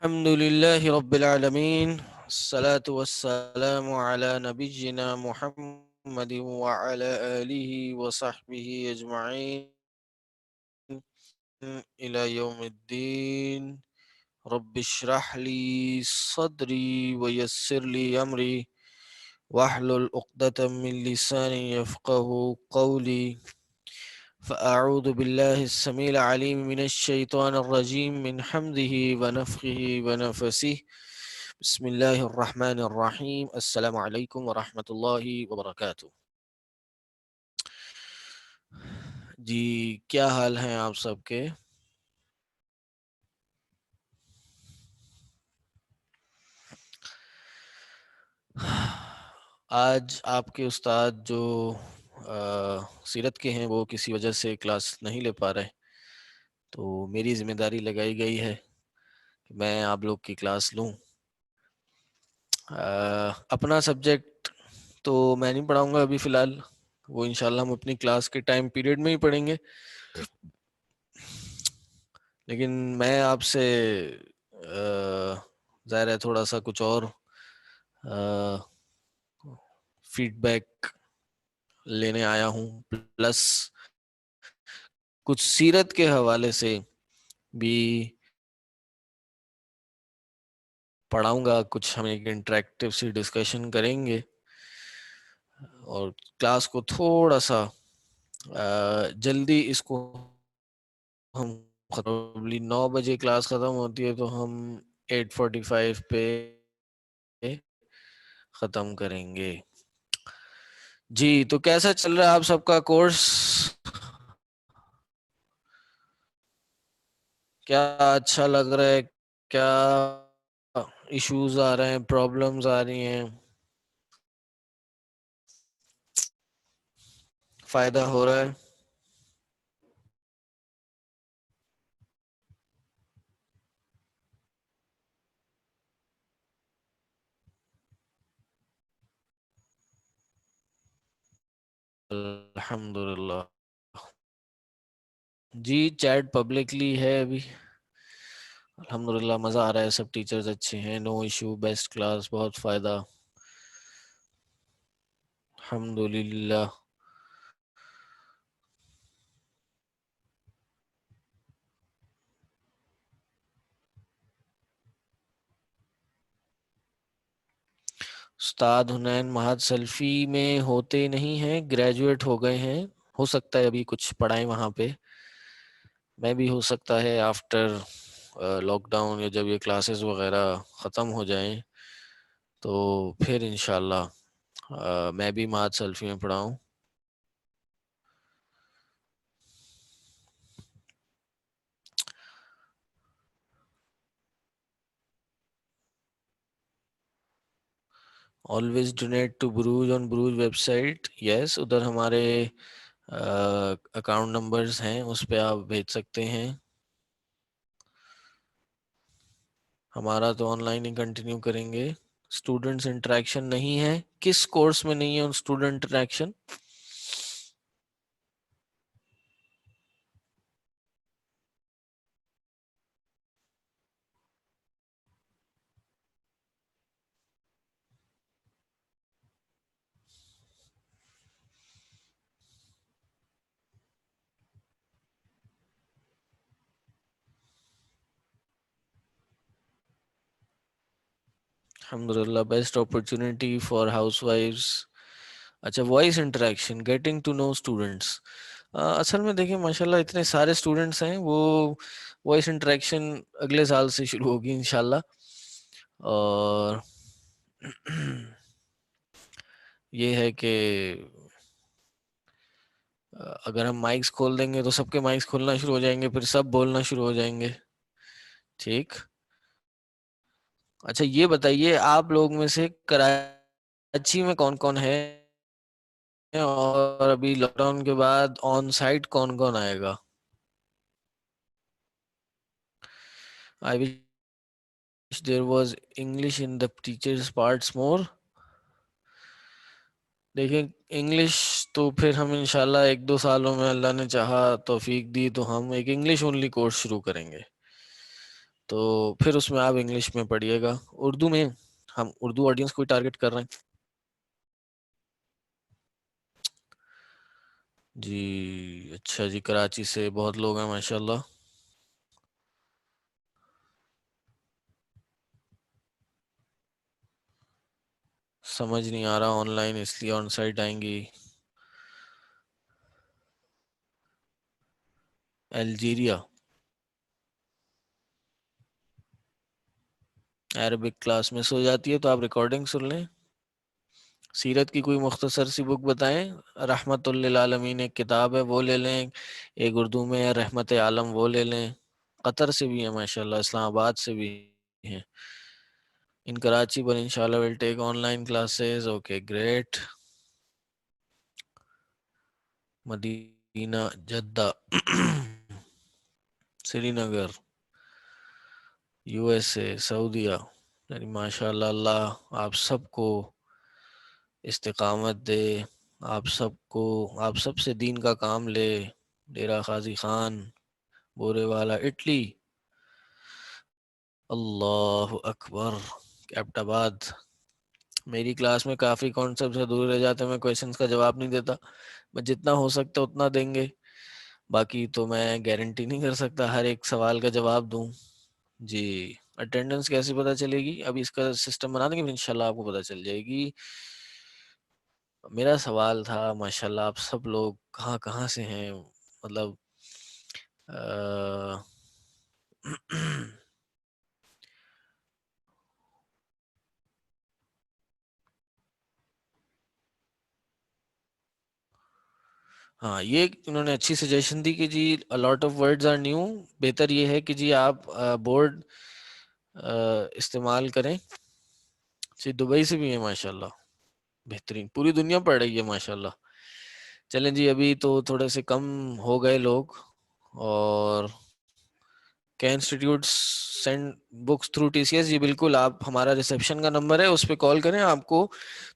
الحمد لله رب العالمين الصلاة والسلام على نبينا محمد وعلى آله وصحبه أجمعين إلى يوم الدين. رب اشرح لي صدري ويسر لي أمري واحلل عقدة من لساني يفقه قولي. فأعوذ بالله السميع العليم من الشيطان الرجيم من حمده ونفخه ونفسه. بسم اللہ الرحمن الرحیم. السلام علیکم ورحمۃ اللہ وبرکاتہ. جی کیا حال ہیں آپ سب کے؟ آج آپ کے استاد جو سیرت کے ہیں وہ کسی وجہ سے کلاس نہیں لے پا رہے، تو میری ذمہ داری لگائی گئی ہے کہ میں آپ لوگ کی کلاس لوں. اپنا سبجیکٹ تو میں نہیں پڑھاؤں گا ابھی فی الحال، وہ انشاءاللہ ہم اپنی کلاس کے ٹائم پیریڈ میں ہی پڑھیں گے. لیکن میں آپ سے ظاہر ہے تھوڑا سا کچھ اور فیڈ بیک لینے آیا ہوں، پلس کچھ سیرت کے حوالے سے بھی پڑھاؤں گا. کچھ ہم ایک انٹریکٹیو سی ڈسکشن کریں گے اور کلاس کو تھوڑا سا جلدی اس کو ہم 9 بجے کلاس ختم ہوتی ہے تو ہم 8:45 پہ ختم کریں گے. جی تو کیسا چل رہا ہے آپ سب کا کورس؟ کیا اچھا لگ رہا ہے؟ کیا ایشوز آ رہے ہیں، پرابلمز آ رہی ہیں، فائدہ ہو رہا ہے؟ الحمدللہ. جی چیٹ پبلکلی ہے ابھی. الحمدللہ مزہ آ رہا ہے، سب ٹیچرز اچھے ہیں، نو ایشو، بیسٹ کلاس، بہت فائدہ. الحمدللہ. استاد حنین مہاد سلفی میں ہوتے نہیں ہیں، گریجویٹ ہو گئے ہیں. ہو سکتا ہے ابھی کچھ پڑھائیں وہاں پہ، میں بھی ہو سکتا ہے آفٹر لاک ڈاؤن یا جب یہ کلاسز وغیرہ ختم ہو جائیں تو پھر انشاءاللہ میں بھی مہاد سلفی میں پڑھاؤں. Always donate to Burooj on Burooj website. Yes, ادھر ہمارے اکاؤنٹ نمبرز ہیں، اس پہ آپ بھیج سکتے ہیں. ہمارا تو آن لائن ہی کنٹینیو کریں گے. اسٹوڈنٹس انٹریکشن نہیں ہے. کس کورس میں نہیں ہے اسٹوڈنٹ انٹریکشن؟ الحمدللہ. بیسٹ اپرچونٹی فار ہاؤس وائفس. اچھا، voice interaction, getting to know students. اصل میں دیکھیں ماشاءاللہ اتنے سارے اسٹوڈنٹس ہیں، وہ وائس انٹریکشن اگلے سال سے شروع ہوگی انشاءاللہ. اور یہ ہے کہ اگر ہم مائکس کھول دیں گے تو سب کے مائکس کھولنا شروع ہو جائیں گے، پھر سب بولنا شروع ہو جائیں گے. ٹھیک. اچھا یہ بتائیے آپ لوگ میں سے کراچی میں کون کون ہے، اور ابھی لاک ڈاؤن کے بعد آن سائٹ کون کون آئے گا؟ I wish there was English in the teachers parts more. دیکھیں انگلش تو پھر ہم انشاءاللہ 1-2 سالوں میں اللہ نے چاہا توفیق دی تو ہم ایک انگلش اونلی کورس شروع کریں گے. تو پھر اس میں آپ انگلش میں پڑھیے گا. اردو میں ہم اردو آڈینس کو ٹارگٹ کر رہے ہیں. جی اچھا جی، کراچی سے بہت لوگ ہیں ماشاءاللہ. سمجھ نہیں آ رہا آن لائن اس لیے آن سائٹ آئیں گی. الجیریا. عربک کلاس میں سو جاتی ہے تو آپ ریکارڈنگ سن لیں. سیرت کی کوئی مختصر سی بک بتائیں. رحمت للعالمین ایک کتاب ہے وہ لے لیں. ایک اردو میں ہے رحمت عالم وہ لے لیں. قطر سے بھی ہیں ماشاءاللہ، اسلام آباد سے بھی ہیں. ان کراچی پر انشاءاللہ we'll take online classes. Okay, great. Medina, Jeddah, Srinagar, U S A, سعودیہ. یعنی ماشاءاللہ اللہ آپ سب کو استقامت دے. آپ سب سے دین کا کام لے. ڈیرہ غازی خان، بورے والا، اٹلی. اللہ اکبر. کیپٹ آباد. میری کلاس میں کافی کانسیپٹ سے دور رہ جاتے ہیں، میں کویشچنس کا جواب نہیں دیتا. میں جتنا ہو سکتا اتنا دیں گے، باقی تو میں گارنٹی نہیں کر سکتا ہر ایک سوال کا جواب دوں. جی اٹینڈنس کیسے پتہ چلے گی؟ ابھی اس کا سسٹم بنا دیں گے، انشاءاللہ آپ کو پتہ چل جائے گی. میرا سوال تھا ماشاءاللہ آپ سب لوگ کہاں کہاں سے ہیں، مطلب ہاں یہ انہوں نے اچھی سجیشن دی کہ جی lot of words are new. بہتر یہ ہے کہ جی آپ بورڈ استعمال کریں. جی دبئی سے بھی ہیں ماشاءاللہ، بہترین. پوری دنیا پڑھ رہی ہے ماشاءاللہ. چلیں جی ابھی تو تھوڑے سے کم ہو گئے لوگ. اور کیا institutes send books through T C S? جی بالکل، آپ ہمارا ریسیپشن کا نمبر ہے اس پہ کال کریں، آپ کو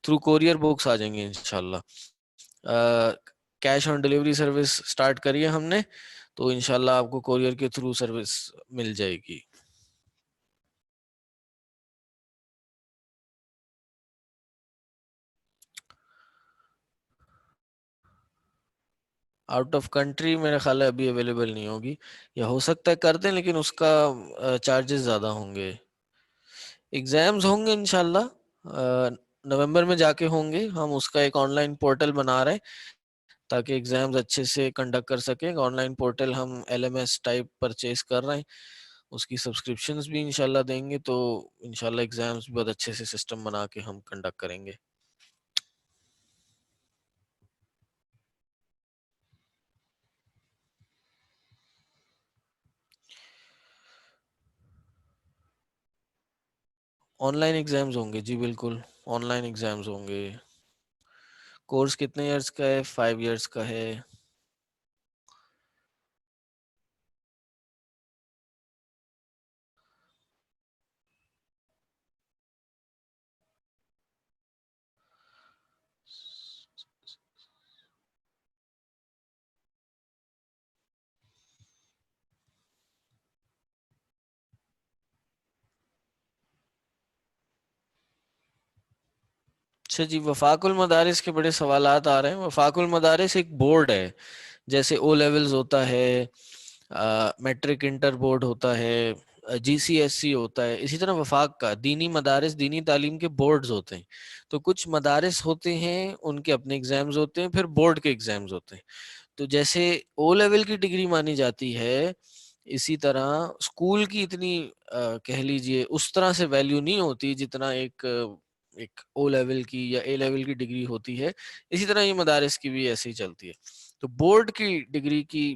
تھرو کوریئر بکس آ جائیں گے انشاءاللہ. Cash on delivery service start کری ہے ہم نے، تو انشاءاللہ آپ کو کوریئر کے تھرو سروس مل جائے گی. آؤٹ آف کنٹری میرا خیال ہے ابھی اویلیبل نہیں ہوگی، یا ہو سکتا ہے کر دیں لیکن اس کا چارجز زیادہ ہوں گے. ایگزامز ہوں گے انشاءاللہ نومبر میں جا کے ہوں گے. ہم اس کا ایک آن لائن پورٹل بنا رہے ہیں تاکہ ایگزامز اچھے سے کنڈکٹ کر سکیں. آن لائن پورٹل ہم LMS ٹائپ پرچیز کر رہے ہیں، اس کی سبسکرپشنز بھی انشاءاللہ دیں گے، تو انشاءاللہ ایگزامز بھی بہت اچھے سے سسٹم بنا کے ہم کنڈکٹ کریں گے. آن لائن ایگزامز ہوں گے جی بالکل، آن لائن ایگزامز ہوں گے. کورس کتنے ایئرس کا ہے؟ 5 ایئرس کا ہے. اچھا جی، وفاق المدارس کے بڑے سوالات آ رہے ہیں. وفاق المدارس ایک بورڈ ہے، جیسے او لیولز ہوتا ہے، میٹرک انٹر بورڈ ہوتا ہے، GCSE ہوتا ہے، اسی طرح وفاق کا دینی مدارس، دینی تعلیم کے بورڈز ہوتے ہیں. تو کچھ مدارس ہوتے ہیں ان کے اپنے ایگزامز ہوتے ہیں، پھر بورڈ کے ایگزامز ہوتے ہیں. تو جیسے او لیول کی ڈگری مانی جاتی ہے، اسی طرح اسکول کی اتنی کہہ لیجئے اس طرح سے ویلیو نہیں ہوتی جتنا ایک او لیول کی یا اے لیول کی ڈگری ہوتی ہے. اسی طرح یہ مدارس کی بھی ایسے ہی چلتی ہے. تو بورڈ کی ڈگری کی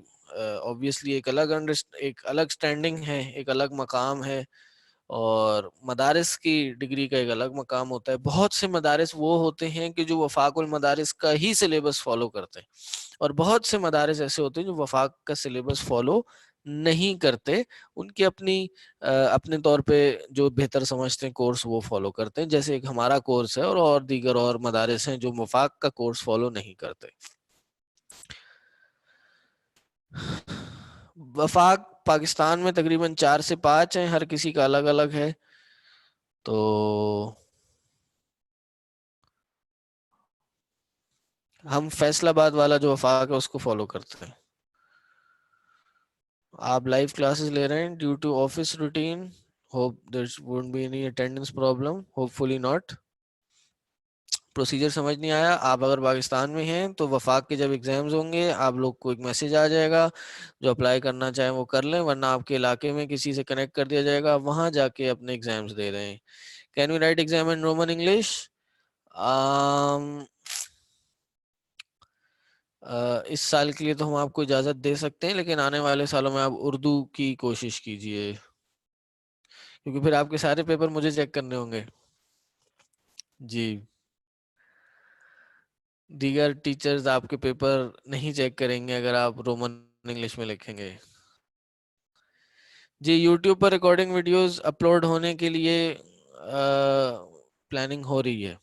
obviously ایک الگ سٹینڈنگ ہے، ایک الگ مقام ہے، اور مدارس کی ڈگری کا ایک الگ مقام ہوتا ہے. بہت سے مدارس وہ ہوتے ہیں کہ جو وفاق المدارس کا ہی سلیبس فالو کرتے ہیں، اور بہت سے مدارس ایسے ہوتے ہیں جو وفاق کا سلیبس فالو نہیں کرتے. ان کی اپنے طور پہ جو بہتر سمجھتے ہیں کورس وہ فالو کرتے ہیں، جیسے ایک ہمارا کورس ہے، اور دیگر اور مدارس ہیں جو وفاق کا کورس فالو نہیں کرتے. وفاق پاکستان میں تقریباً 4 سے 5 ہیں، ہر کسی کا الگ الگ ہے. تو ہم فیصل آباد والا جو وفاق ہے اس کو فالو کرتے ہیں. آپ لائیو کلاسز لے رہے ہیں due to office routine. Hope there won't be any attendance problem, hopefully not. Procedure سمجھ نہیں آیا؟ آپ اگر پاکستان میں ہیں تو وفاق کے جب ایگزامز ہوں گے آپ لوگ کو ایک میسج آ جائے گا، جو اپلائی کرنا چاہیں وہ کر لیں، ورنہ آپ کے علاقے میں کسی سے کنیکٹ کر دیا جائے گا، وہاں جا کے اپنے ایگزامز دے رہے ہیں. Can you write exam in Roman English? اس سال کے لیے تو ہم آپ کو اجازت دے سکتے ہیں، لیکن آنے والے سالوں میں آپ اردو کی کوشش کیجئے، کیونکہ پھر آپ کے سارے پیپر مجھے چیک کرنے ہوں گے. جی، دیگر ٹیچرز آپ کے پیپر نہیں چیک کریں گے اگر آپ رومن انگلش میں لکھیں گے. جی، یوٹیوب پر ریکارڈنگ ویڈیوز اپلوڈ ہونے کے لیے پلاننگ ہو رہی ہے.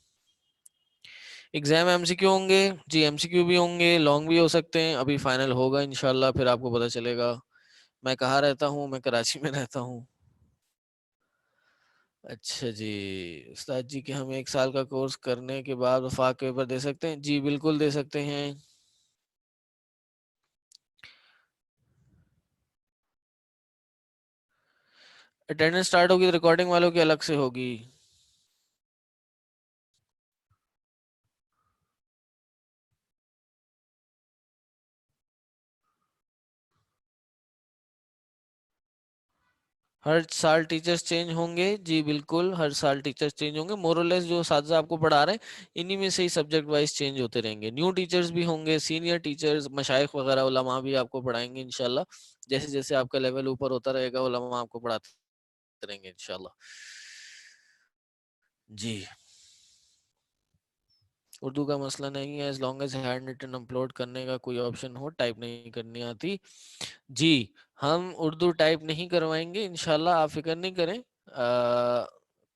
ایگزام ایم سی کیو ہوں گے؟ جی ایم سی کیو بھی ہوں گے، لانگ بھی ہو سکتے ہیں. ابھی فائنل ہوگا انشاءاللہ، پھر آپ کو پتہ چلے گا. میں کہاں رہتا ہوں؟ میں کراچی میں رہتا ہوں. اچھا جی استاد جی کہ ہم 1 سال کا کورس کرنے کے بعد وفاق کے پیپر دے سکتے ہیں؟ جی بالکل دے سکتے ہیں. اٹینڈنس سٹارٹ ہوگی تو ریکارڈنگ والوں کی الگ سے ہوگی. ہر سال ٹیچرز چینج ہوں گے؟ جی بالکل ہر سال ٹیچرز چینج ہوں گے. مورلیس جو اساتذہ آپ کو پڑھا رہے ہیں انہی میں سے ہی سبجیکٹ وائز چینج ہوتے رہیں گے. نیو ٹیچرز بھی ہوں گے، سینئر ٹیچرز، مشائخ وغیرہ علماء بھی آپ کو پڑھائیں گے انشاءاللہ. جیسے جیسے آپ کا لیول اوپر ہوتا رہے گا علماء آپ کو پڑھاتے رہیں گے انشاءاللہ. جی اردو کا مسئلہ نہیں ہے، as long as hand written upload کرنے کا کوئی آپشن ہو، ٹائپ نہیں کرنی آتی. جی ہم اردو ٹائپ نہیں کروائیں گے انشاءاللہ، آپ فکر نہیں کریں.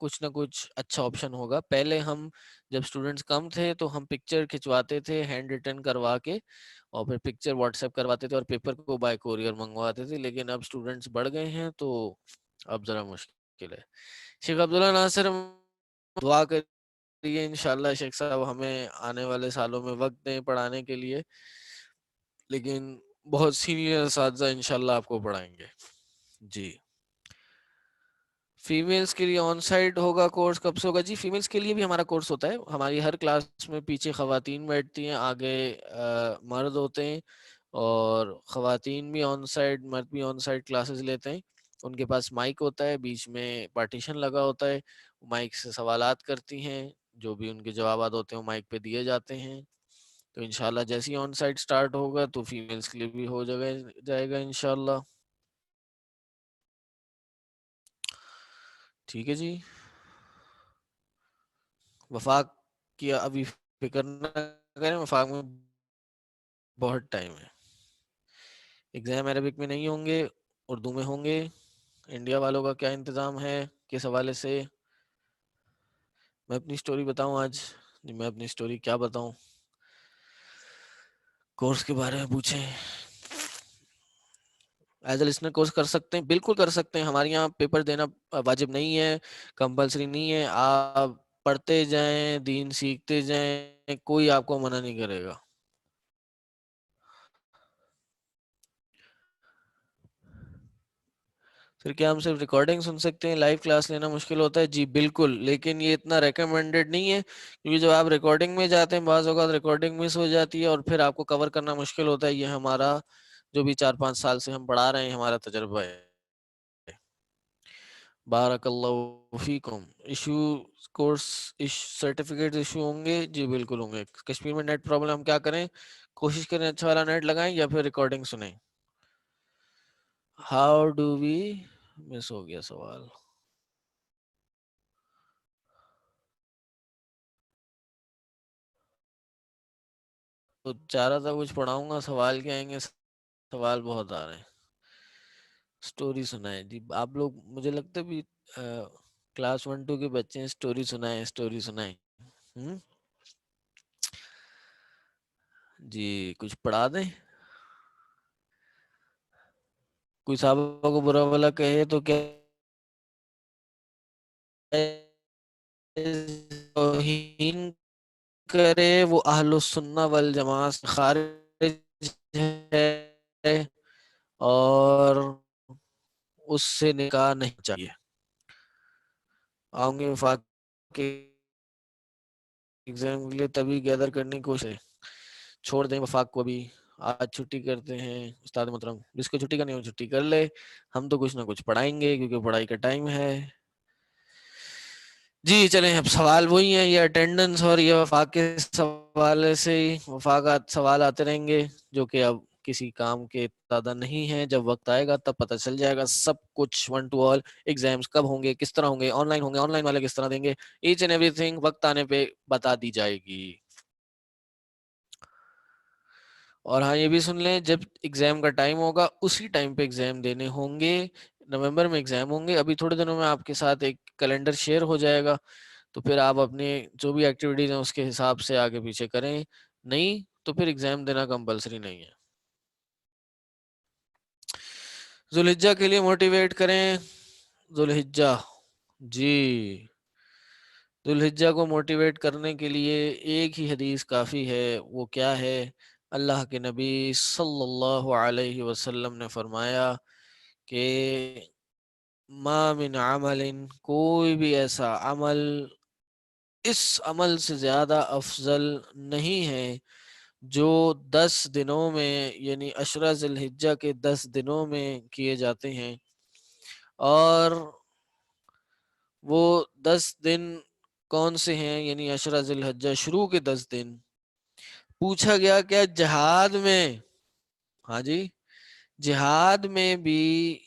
کچھ نہ کچھ اچھا آپشن ہوگا. پہلے ہم جب اسٹوڈنٹس کم تھے تو ہم پکچر کھنچواتے تھے ہینڈ ریٹن کروا کے، اور پھر پکچر واٹس ایپ کرواتے تھے اور پیپر کو بائی کوریئر منگواتے تھے. لیکن اب اسٹوڈنٹس بڑھ گئے ہیں تو اب ذرا مشکل ہے. شیخ عبداللہ ناصر دعا کریے انشاءاللہ شیخ صاحب ہمیں آنے والے سالوں میں وقت دیں پڑھانے کے لیے، لیکن بہت سینئر اساتذہ انشاءاللہ آپ کو پڑھائیں گے. جی فیمیلز کے لیے آن سائٹ ہوگا کورس، کب سے ہوگا؟ جی فیمیلز کے لیے بھی ہمارا کورس ہوتا ہے. ہماری ہر کلاس میں پیچھے خواتین بیٹھتی ہیں، آگے مرد ہوتے ہیں، اور خواتین بھی آن سائٹ مرد بھی آن سائٹ کلاسز لیتے ہیں. ان کے پاس مائک ہوتا ہے، بیچ میں پارٹیشن لگا ہوتا ہے، مائک سے سوالات کرتی ہیں، جو بھی ان کے جوابات ہوتے ہیں وہ مائک پہ دیے جاتے ہیں. تو انشاءاللہ جیسے ہی آن سائٹ سٹارٹ ہوگا تو فیمیلز کے لیے بھی ہو جائے گا انشاءاللہ. ٹھیک ہے جی. وفاق کی ابھی فکر نہ کریں، وفاق میں بہت ٹائم ہے. ایگزام عربک میں نہیں ہوں گے، اردو میں ہوں گے. انڈیا والوں کا کیا انتظام ہے کس حوالے سے؟ میں اپنی سٹوری بتاؤں آج؟ جی میں اپنی سٹوری کیا بتاؤں، کورس کے بارے میں پوچھیں. ایز اے لسنر کورس کر سکتے ہیں، بالکل کر سکتے ہیں. ہمارے یہاں پیپر دینا واجب نہیں ہے، کمپلسری نہیں ہے. آپ پڑھتے جائیں، دین سیکھتے جائیں، کوئی آپ کو منع نہیں کرے گا. پھر کیا ہم صرف ریکارڈنگ سن سکتے ہیں، لائیو کلاس لینا مشکل ہوتا ہے؟ جی بالکل، لیکن یہ اتنا ریکمینڈڈ نہیں ہے، کیونکہ جب آپ ریکارڈنگ میں جاتے ہیں بعض اوقات ریکارڈنگ مس ہو جاتی ہے اور پھر آپ کو کور کرنا مشکل ہوتا ہے. یہ ہمارا جو بھی 4-5 سال سے ہم پڑھا رہے ہیں ہمارا تجربہ ہے. بارک اللہ فیکم. ایشو کورس سرٹیفکیٹ ایشو ہوں گے؟ جی بالکل ہوں گے. کشمیر میں نیٹ پرابلم، ہم کیا کریں؟ کوشش کریں اچھا والا نیٹ لگائیں یا پھر ریکارڈنگ سنیں. ہاؤ ڈو وی مس ہو گیا سوال. تو چاہ رہا تھا کچھ پڑھاؤں گا، سوال کیا آئیں گے؟ سوال بہت آ رہے ہیں. سٹوری سنائیں جی. آپ لوگ مجھے لگتا ہے بھی کلاس 1-2 کے بچے ہیں. سٹوری سنائیں، سٹوری سنائیں. جی کچھ پڑھا دیں. کوئی صحابہ کو برا بھلا کہے تو کیا توہین کرے وہ اہل السنہ والجماعت سے خارج ہے اور اس سے نکاح نہیں چاہیے. آؤں گے وفاق کے ایگزام کے لیے تبھی گیدر کرنے کی کوشش. چھوڑ دیں وفاق کو بھی, آج چھٹی کرتے ہیں استاد محترم, جس کو چھٹی کرنی ہو چھٹی کر لے, ہم تو کچھ نہ کچھ پڑھائیں گے کیونکہ پڑھائی کا ٹائم ہے. جی چلیں, اب سوال وہی ہیں, یہ اٹینڈنس اور یہ وفاق کے حوالے سے ہی وفاقات سوال آتے رہیں گے جو کہ اب کسی کام کے ابتدا نہیں ہے. جب وقت آئے گا تب پتہ چل جائے گا سب کچھ, ون ٹو آل. ایگزامس کب ہوں گے, کس طرح ہوں گے, آن لائن ہوں گے, آن لائن والے کس طرح دیں گے, ایچ اینڈ ایوری تھنگ وقت آنے پہ بتا دی جائے گی. اور ہاں یہ بھی سن لیں, جب ایگزام کا ٹائم ہوگا اسی ٹائم پہ ایگزام دینے ہوں گے. نومبر میں ایگزام ہوں گے. ابھی تھوڑے دنوں میں آپ کے ساتھ ایک کیلنڈر شیئر ہو جائے گا, تو پھر آپ اپنے جو بھی ایکٹیویٹیز ہیں اس کے حساب سے آگے پیچھے کریں. نہیں تو پھر ایگزام دینا کمپلسری نہیں ہے. ذوالحجہ کے لیے موٹیویٹ کریں. ذوالحجہ, جی ذوالحجہ کو موٹیویٹ کرنے کے لیے ایک ہی حدیث کافی ہے. وہ کیا ہے؟ اللہ کے نبی صلی اللہ علیہ وسلم نے فرمایا کہ ما من عمل, کوئی بھی ایسا عمل اس عمل سے زیادہ افضل نہیں ہے جو 10 دنوں میں یعنی عشرہ ذی الحجہ کے 10 دنوں میں کیے جاتے ہیں. اور وہ 10 دن کون سے ہیں؟ یعنی عشرہ ذی الحجہ شروع کے 10 دن. پوچھا گیا کیا جہاد میں, ہاں جی, جہاد میں بھی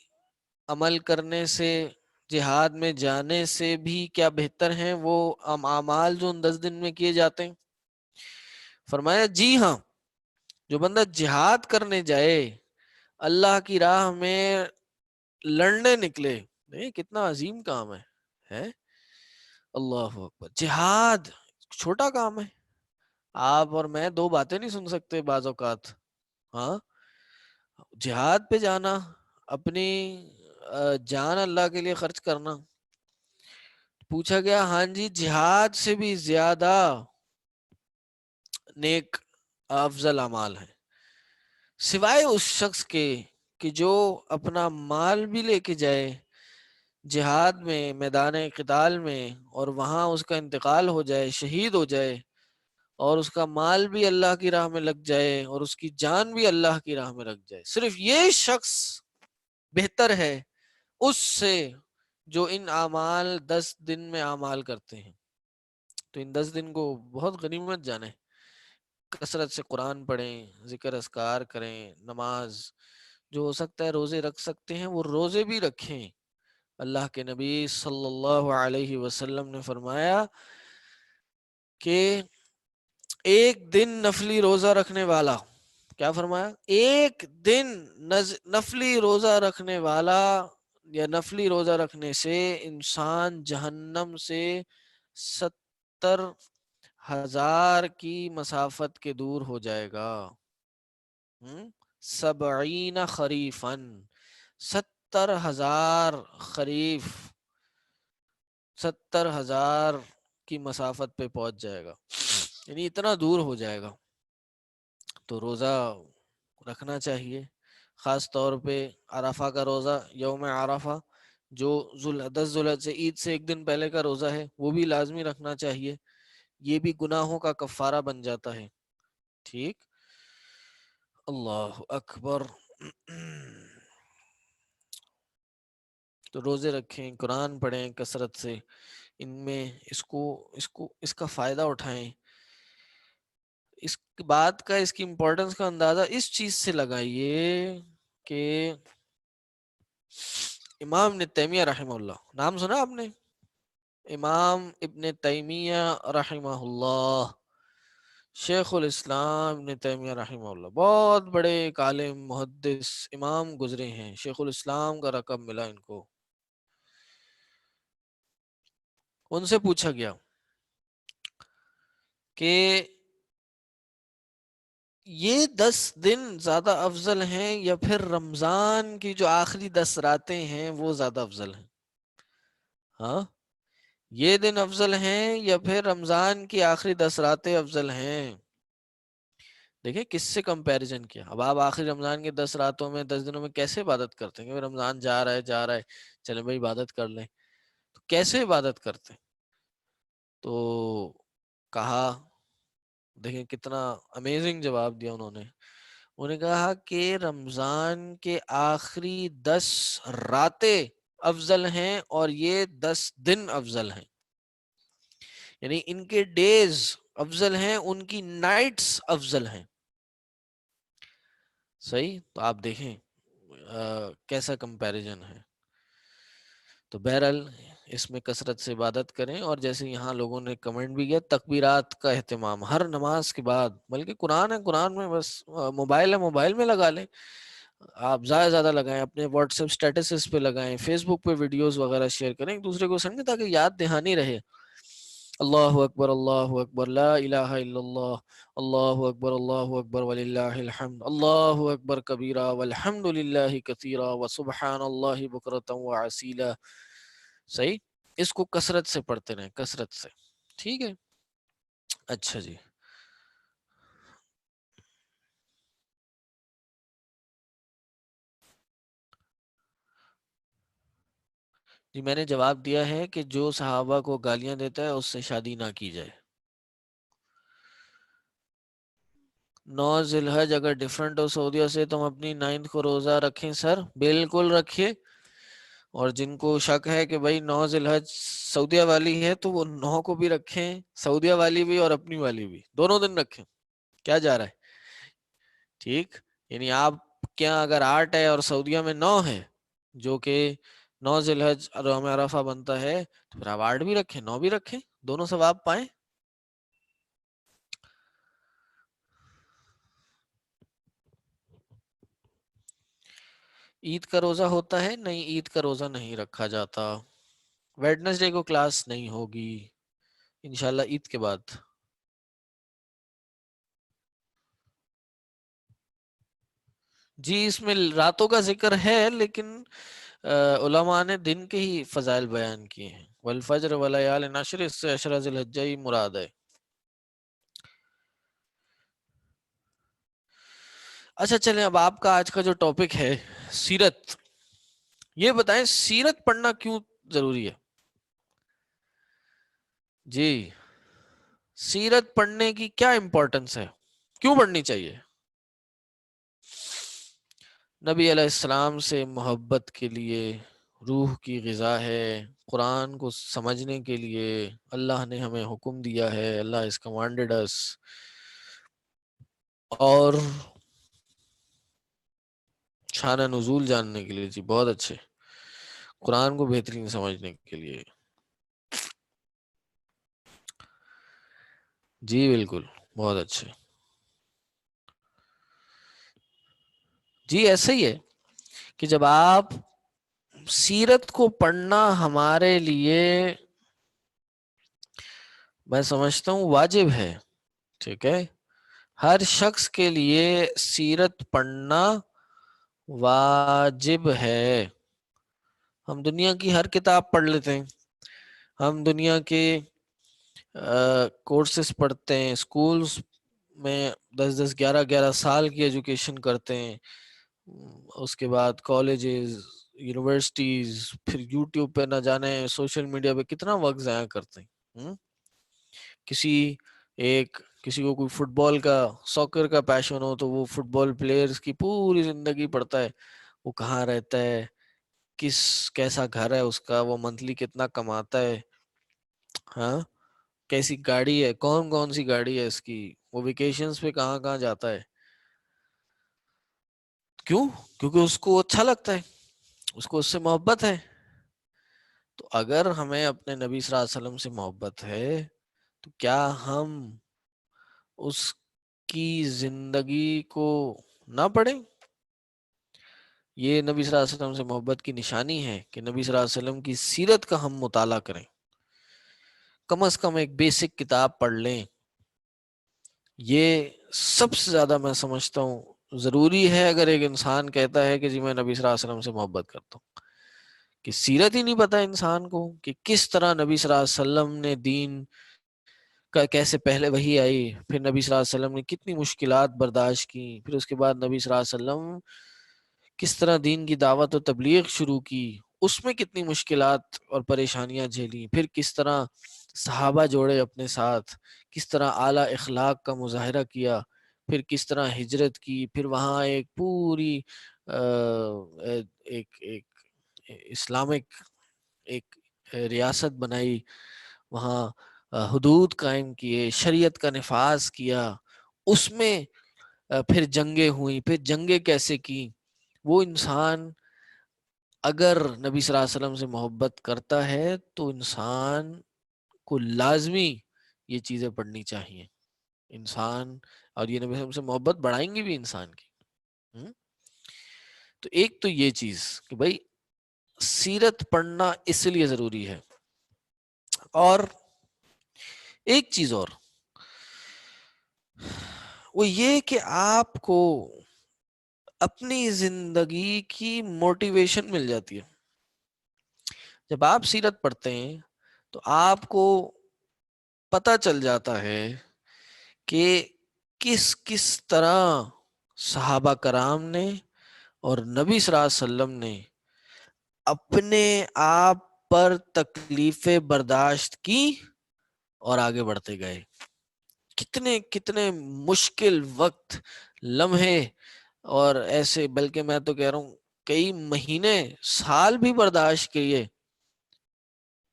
عمل کرنے سے, جہاد میں جانے سے بھی کیا بہتر ہیں وہ اعمال جو ان 10 دن میں کیے جاتے ہیں؟ فرمایا جی ہاں, جو بندہ جہاد کرنے جائے, اللہ کی راہ میں لڑنے نکلے, نہیں کتنا عظیم کام ہے. اللہ اکبر. جہاد چھوٹا کام ہے. آپ اور میں دو باتیں نہیں سن سکتے بعض اوقات. ہاں, جہاد پہ جانا, اپنی جان اللہ کے لیے خرچ کرنا. پوچھا گیا ہاں جی, جہاد سے بھی زیادہ نیک افضل اعمال ہیں سوائے اس شخص کے کہ جو اپنا مال بھی لے کے جائے جہاد میں, میدان قتال میں, اور وہاں اس کا انتقال ہو جائے, شہید ہو جائے, اور اس کا مال بھی اللہ کی راہ میں لگ جائے اور اس کی جان بھی اللہ کی راہ میں لگ جائے. صرف یہ شخص بہتر ہے اس سے جو ان اعمال 10 دن میں اعمال کرتے ہیں. تو ان 10 دن کو بہت غنیمت جانیں. کثرت سے قرآن پڑھیں, ذکر اذکار کریں, نماز, جو ہو سکتا ہے روزے رکھ سکتے ہیں وہ روزے بھی رکھیں. اللہ کے نبی صلی اللہ علیہ وسلم نے فرمایا کہ ایک دن نفلی روزہ رکھنے والا, کیا فرمایا؟ ایک دن نفلی روزہ رکھنے والا یا نفلی روزہ رکھنے سے انسان جہنم سے 70,000 کی مسافت کے دور ہو جائے گا. 70 خریفن, 70,000 خریف, 70,000 کی مسافت پہ پہنچ جائے گا, یعنی اتنا دور ہو جائے گا. تو روزہ رکھنا چاہیے, خاص طور پہ عرفہ کا روزہ, یوم عرفہ جو 10 ذوالحجہ سے عید سے ایک دن پہلے کا روزہ ہے وہ بھی لازمی رکھنا چاہیے. یہ بھی گناہوں کا کفارہ بن جاتا ہے. ٹھیک, اللہ اکبر. تو روزے رکھیں, قرآن پڑھیں کثرت سے, ان میں اس کا فائدہ اٹھائیں. اس بات کا, اس کی امپورٹنس کا اندازہ اس چیز سے لگائیے کہ امام ابن تیمیہ رحمہ اللہ, نام سنا آپ نے؟ امام ابن تیمیہ رحمہ اللہ, شیخ الاسلام ابن تیمیہ رحمہ اللہ, بہت بڑے عالم محدث امام گزرے ہیں, شیخ الاسلام کا رقب ملا ان کو. ان سے پوچھا گیا کہ یہ 10 دن زیادہ افضل ہیں یا پھر رمضان کی جو آخری 10 راتیں ہیں وہ زیادہ افضل ہیں؟ ہاں، یہ دن افضل ہیں یا پھر رمضان کی آخری 10 راتیں افضل ہیں؟ دیکھیں کس سے کمپیریزن کیا. اب آپ آخری رمضان کے 10 راتوں میں 10 دنوں میں کیسے عبادت کرتے ہیں کہ رمضان جا رہا ہے چلیں بھائی عبادت کر لیں. تو کیسے عبادت کرتے ہیں؟ تو کہا، دیکھیں کتنا امیزنگ جواب دیا انہوں نے. انہوں نے کہا کہ رمضان کے آخری 10 راتیں افضل ہیں اور یہ 10 دن افضل ہیں. یعنی ان کے ڈیز افضل ہیں، ان کی نائٹس افضل ہیں. صحیح. تو آپ دیکھیں کیسا کمپیریزن ہے. تو بہرحال اس میں کثرت سے عبادت کریں. اور جیسے یہاں لوگوں نے کمنٹ بھی کیا، تکبیرات کا اہتمام ہر نماز کے بعد. بلکہ قرآن ہے، قرآن میں بس موبائل ہے، موبائل میں لگا لیں. آپ زیادہ سے زیادہ لگائیں، اپنے واٹس ایپ اسٹیٹسز پہ لگائیں، فیس بک پہ ویڈیوز وغیرہ شیئر کریں ایک دوسرے کو سمجھیں تاکہ یاد دہانی رہے. اللہ اکبر، اللہ اکبر، لا الہ الا اللہ، اللہ اکبر، اللہ اکبر وللہ الحمد، اللہ اکبر کبیرہ والحمد للہ کثیرہ وسبحان اللہ بکرۃ وعصیلا. صحیح. اس کو کثرت سے پڑھتے رہیں، کثرت سے. ٹھیک ہے. اچھا جی. جی میں نے جواب دیا ہے کہ جو صحابہ کو گالیاں دیتا ہے اس سے شادی نہ کی جائے. 9 ذی الحج اگر ڈیفرنٹ ہو سعودیہ سے تو ہم اپنی 9 کو روزہ رکھیں سر؟ بالکل رکھیے. اور جن کو شک ہے کہ بھائی 9 ذی الحج سعودیہ والی ہے تو وہ 9 کو بھی رکھیں، سعودیہ والی بھی اور اپنی والی بھی، دونوں دن رکھیں. کیا جا رہا ہے؟ ٹھیک. یعنی آپ کیا اگر 8 ہے اور سعودیہ میں 9 ہے، جو کہ 9 ذی الحج یوم عرفہ بنتا ہے، تو پھر آپ 8 بھی رکھیں 9 بھی رکھیں، دونوں ثواب پائیں. عید کا روزہ ہوتا ہے؟ نہیں، عید کا روزہ نہیں رکھا جاتا. ویڈنسڈے کو کلاس نہیں ہوگی انشاءاللہ عید کے بعد. جی اس میں راتوں کا ذکر ہے لیکن علماء نے دن کے ہی فضائل بیان کیے ہیں. والفجر ولیال عشر، اس سے عشرہ ذی الحجہ ہی مراد ہے. اچھا چلیں اب آپ کا آج کا جو ٹاپک ہے سیرت، یہ بتائیں سیرت پڑھنا کیوں ضروری ہے؟ جی سیرت پڑھنے کی کیا امپورٹنس ہے، کیوں پڑھنی چاہیے؟ نبی علیہ السلام سے محبت کے لیے، روح کی غذا ہے. قرآن کو سمجھنے کے لیے اللہ نے ہمیں حکم دیا ہے، اللہ has commanded us. اور شان نزول جاننے کے لیے. جی بہت اچھے. قرآن کو بہترین سمجھنے کے لیے. جی بالکل بہت اچھے. جی ایسے ہی ہے کہ جب آپ سیرت کو پڑھنا ہمارے لیے میں سمجھتا ہوں واجب ہے. ٹھیک ہے. ہر شخص کے لیے سیرت پڑھنا واجب ہے. ہم دنیا کی ہر کتاب پڑھ لیتے ہیں، ہم دنیا کے کورسز پڑھتے ہیں، سکولز میں 10 10 11 11 سال کی ایجوکیشن کرتے ہیں. اس کے بعد کالجز، یونیورسٹیز، پھر یوٹیوب پہ نہ جانے سوشل میڈیا پہ کتنا وقت ضائع کرتے ہیں. کسی کو کوئی فٹ بال کا، ساکر کا پیشن ہو تو وہ فٹ بال پلیئرز کی پوری زندگی پڑھتا ہے. وہ کہاں رہتا ہے، کیسا گھر ہے اس کا، وہ منتھلی کتنا کماتا ہے، ہاں کیسی گاڑی ہے، کون کون سی گاڑی ہے اس کی، وہ ویکیشنز پہ کہاں کہاں جاتا ہے. کیوں؟ کیونکہ اس کو اچھا لگتا ہے، اس کو اس سے محبت ہے. تو اگر ہمیں اپنے نبی صلی اللہ علیہ وسلم سے محبت ہے تو کیا ہم اس کی زندگی کو نہ پڑھیں؟ یہ نبی صلی اللہ علیہ وسلم سے محبت کی نشانی ہے کہ نبی صلی اللہ علیہ وسلم کی سیرت کا ہم مطالعہ کریں، کم از کم ایک بیسک کتاب پڑھ لیں. یہ سب سے زیادہ میں سمجھتا ہوں ضروری ہے اگر ایک انسان کہتا ہے کہ جی میں نبی صلی اللہ علیہ وسلم سے محبت کرتا ہوں، کہ سیرت ہی نہیں پتا انسان کو کہ کس طرح نبی صلی اللہ علیہ وسلم نے دین کا، کیسے پہلے وہی آئی، پھر نبی صلی اللہ علیہ وسلم نے کتنی مشکلات برداشت کی، پھر اس کے بعد نبی صلی اللہ علیہ وسلم کس طرح دین کی دعوت و تبلیغ شروع کی، اس میں کتنی مشکلات اور پریشانیاں جھیلی، پھر کس طرح صحابہ جوڑے اپنے ساتھ، کس طرح اعلیٰ اخلاق کا مظاہرہ کیا، پھر کس طرح ہجرت کی، پھر وہاں ایک پوری ایک ایک اسلامک ایک ریاست بنائی، وہاں حدود قائم کیے، شریعت کا نفاذ کیا، اس میں پھر جنگیں ہوئیں، پھر جنگیں کیسے کی۔ وہ انسان اگر نبی صلی اللہ علیہ وسلم سے محبت کرتا ہے تو انسان کو لازمی یہ چیزیں پڑھنی چاہیے انسان، اور یہ نبی صلی اللہ علیہ وسلم سے محبت بڑھائیں گی بھی انسان کی۔ تو ایک تو یہ چیز کہ بھائی سیرت پڑھنا اس لیے ضروری ہے، اور ایک چیز اور وہ یہ کہ آپ کو اپنی زندگی کی موٹیویشن مل جاتی ہے۔ جب آپ سیرت پڑھتے ہیں تو آپ کو پتہ چل جاتا ہے کہ کس کس طرح صحابہ کرام نے اور نبی صلی اللہ علیہ وسلم نے اپنے آپ پر تکلیفیں برداشت کی اور آگے بڑھتے گئے، کتنے کتنے مشکل وقت، لمحے، اور ایسے بلکہ میں تو کہہ رہا ہوں کئی مہینے، سال بھی برداشت کیے،